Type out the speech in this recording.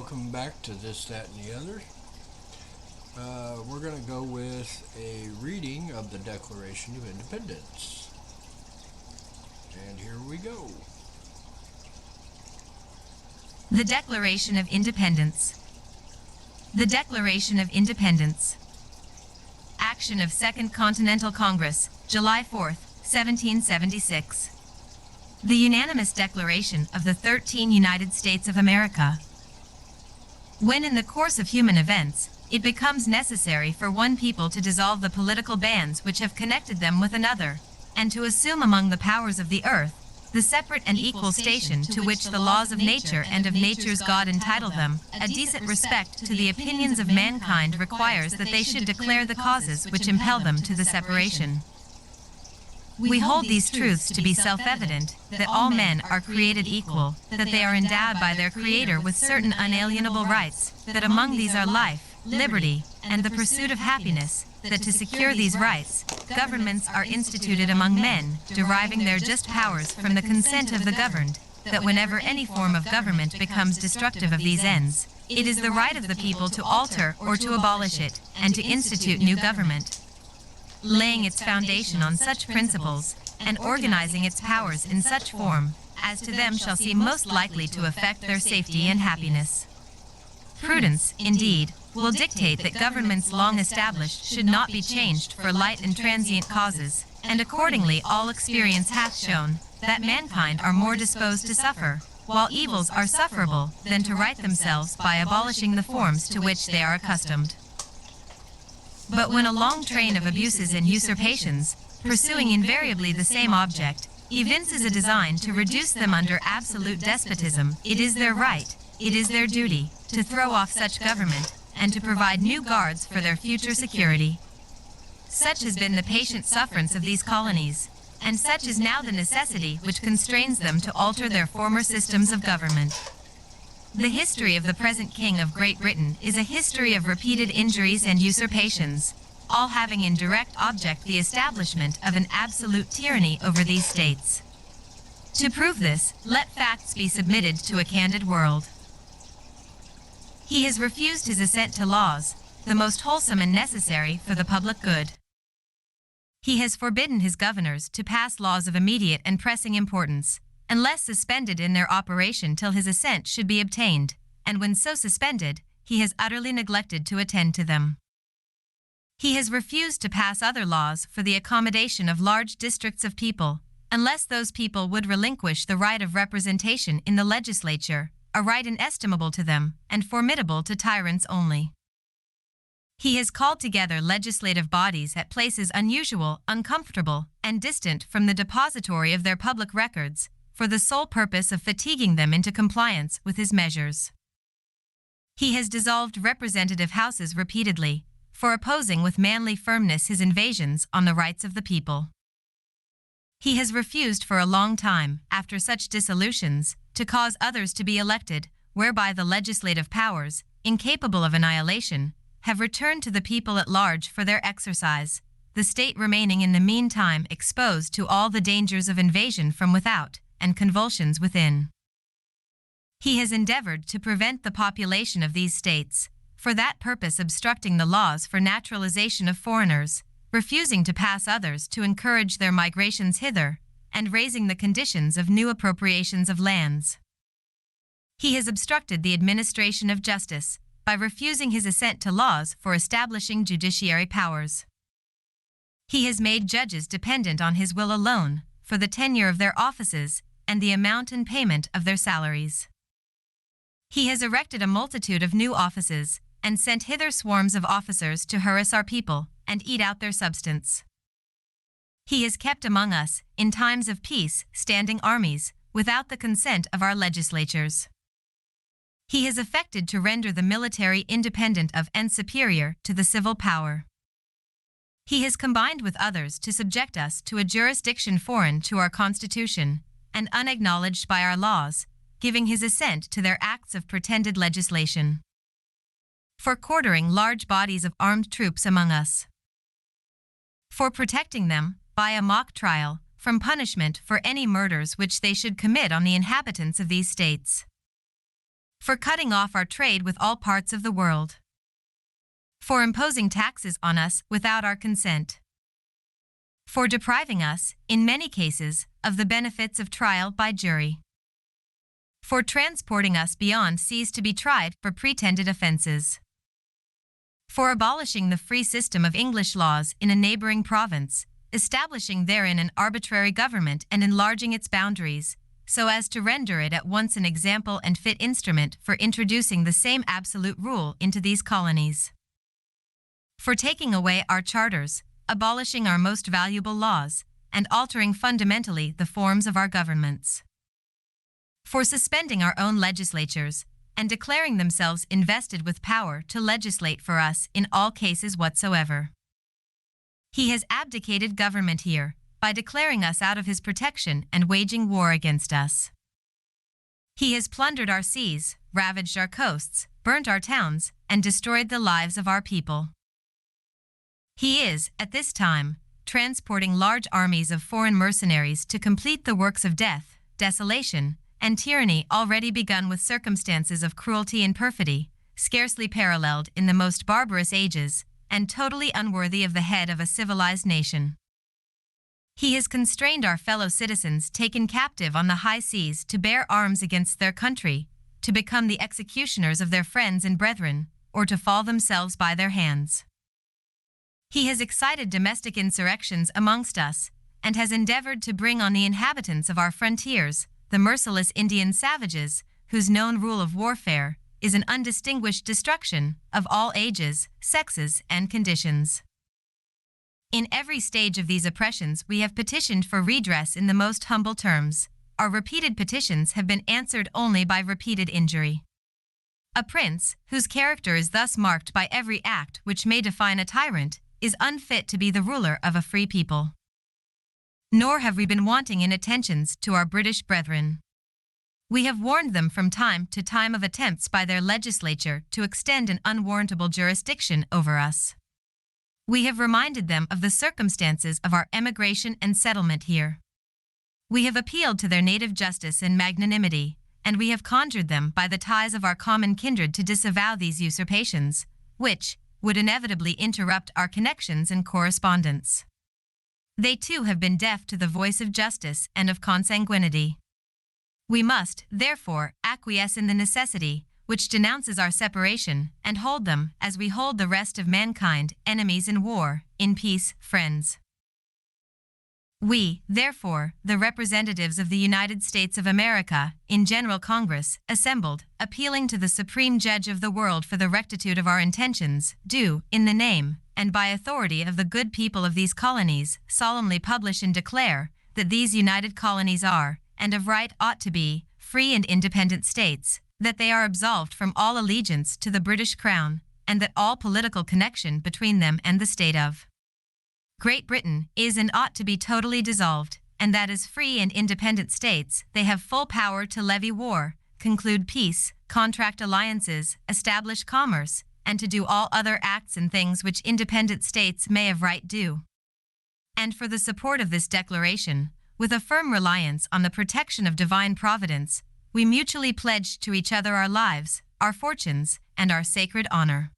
welcome back to This, That, and the Other. We're going to go with a reading of the Declaration of Independence. And here we go. The Declaration of Independence. The Declaration of Independence. Action of Second Continental Congress, July 4th, 1776. The unanimous declaration of the 13 United States of America. When in the course of human events, it becomes necessary for one people to dissolve the political bands which have connected them with another, and to assume among the powers of the earth the separate and equal station to which the laws of nature and of nature's God entitle them, a decent respect to the opinions of mankind requires that they should declare the causes which impel them to the separation. We hold these truths to be self-evident, that all men are created equal, that they are endowed by their Creator with certain unalienable rights, that among these are life, liberty, and the pursuit of happiness, that to secure these rights, governments are instituted among men, deriving their just powers from the consent of the governed, that whenever any form of government becomes destructive of these ends, it is the right of the people to alter or to abolish it, and to institute new government, laying its foundation on such principles, and organizing its powers in such form, as to them shall seem most likely to affect their safety and happiness. Prudence, indeed, will dictate that governments long established should not be changed for light and transient causes, and accordingly all experience hath shown, that mankind are more disposed to suffer, while evils are sufferable, than to right themselves by abolishing the forms to which they are accustomed. But when a long train of abuses and usurpations, pursuing invariably the same object, evinces a design to reduce them under absolute despotism, it is their right, it is their duty, to throw off such government, and to provide new guards for their future security. Such has been the patient sufferance of these colonies, and such is now the necessity which constrains them to alter their former systems of government. The history of the present King of Great Britain is a history of repeated injuries and usurpations, all having in direct object the establishment of an absolute tyranny over these states. To prove this, let facts be submitted to a candid world. He has refused his assent to laws, the most wholesome and necessary for the public good. He has forbidden his governors to pass laws of immediate and pressing importance, unless suspended in their operation till his assent should be obtained, and when so suspended, he has utterly neglected to attend to them. He has refused to pass other laws for the accommodation of large districts of people, unless those people would relinquish the right of representation in the legislature, a right inestimable to them, and formidable to tyrants only. He has called together legislative bodies at places unusual, uncomfortable, and distant from the depository of their public records, for the sole purpose of fatiguing them into compliance with his measures. He has dissolved representative houses repeatedly, for opposing with manly firmness his invasions on the rights of the people. He has refused for a long time, after such dissolutions, to cause others to be elected, whereby the legislative powers, incapable of annihilation, have returned to the people at large for their exercise, the state remaining in the meantime exposed to all the dangers of invasion from without, and convulsions within. He has endeavored to prevent the population of these states, for that purpose obstructing the laws for naturalization of foreigners, refusing to pass others to encourage their migrations hither, and raising the conditions of new appropriations of lands. He has obstructed the administration of justice, by refusing his assent to laws for establishing judiciary powers. He has made judges dependent on his will alone, for the tenure of their offices, and the amount and payment of their salaries. He has erected a multitude of new offices, and sent hither swarms of officers to harass our people, and eat out their substance. He has kept among us, in times of peace, standing armies, without the consent of our legislatures. He has affected to render the military independent of and superior to the civil power. He has combined with others to subject us to a jurisdiction foreign to our Constitution, and unacknowledged by our laws, giving his assent to their acts of pretended legislation. For quartering large bodies of armed troops among us. For protecting them, by a mock trial, from punishment for any murders which they should commit on the inhabitants of these states. For cutting off our trade with all parts of the world. For imposing taxes on us without our consent. For depriving us, in many cases, of the benefits of trial by jury. For transporting us beyond seas to be tried for pretended offenses. For abolishing the free system of English laws in a neighboring province, establishing therein an arbitrary government and enlarging its boundaries, so as to render it at once an example and fit instrument for introducing the same absolute rule into these colonies. For taking away our charters, abolishing our most valuable laws, and altering fundamentally the forms of our governments. For suspending our own legislatures, and declaring themselves invested with power to legislate for us in all cases whatsoever. He has abdicated government here, by declaring us out of his protection and waging war against us. He has plundered our seas, ravaged our coasts, burnt our towns, and destroyed the lives of our people. He is, at this time, transporting large armies of foreign mercenaries to complete the works of death, desolation, and tyranny already begun with circumstances of cruelty and perfidy, scarcely paralleled in the most barbarous ages, and totally unworthy of the head of a civilized nation. He has constrained our fellow citizens taken captive on the high seas to bear arms against their country, to become the executioners of their friends and brethren, or to fall themselves by their hands. He has excited domestic insurrections amongst us, and has endeavored to bring on the inhabitants of our frontiers the merciless Indian savages, whose known rule of warfare is an undistinguished destruction of all ages, sexes, and conditions. In every stage of these oppressions we have petitioned for redress in the most humble terms. Our repeated petitions have been answered only by repeated injury. A prince, whose character is thus marked by every act which may define a tyrant, is unfit to be the ruler of a free people. Nor have we been wanting in attentions to our British brethren. We have warned them from time to time of attempts by their legislature to extend an unwarrantable jurisdiction over us. We have reminded them of the circumstances of our emigration and settlement here. We have appealed to their native justice and magnanimity, and we have conjured them by the ties of our common kindred to disavow these usurpations, which would inevitably interrupt our connections and correspondence. They too have been deaf to the voice of justice and of consanguinity. We must, therefore, acquiesce in the necessity, which denounces our separation, and hold them, as we hold the rest of mankind, enemies in war, in peace, friends. We, therefore, the representatives of the United States of America, in General Congress, assembled, appealing to the Supreme Judge of the world for the rectitude of our intentions, do, in the name, and by authority of the good people of these colonies, solemnly publish and declare, that these united colonies are, and of right ought to be, free and independent states, that they are absolved from all allegiance to the British Crown, and that all political connection between them and the state of Great Britain is and ought to be totally dissolved, and that as free and independent states they have full power to levy war, conclude peace, contract alliances, establish commerce, and to do all other acts and things which independent states may of right do. And for the support of this declaration, with a firm reliance on the protection of divine providence, we mutually pledge to each other our lives, our fortunes, and our sacred honor.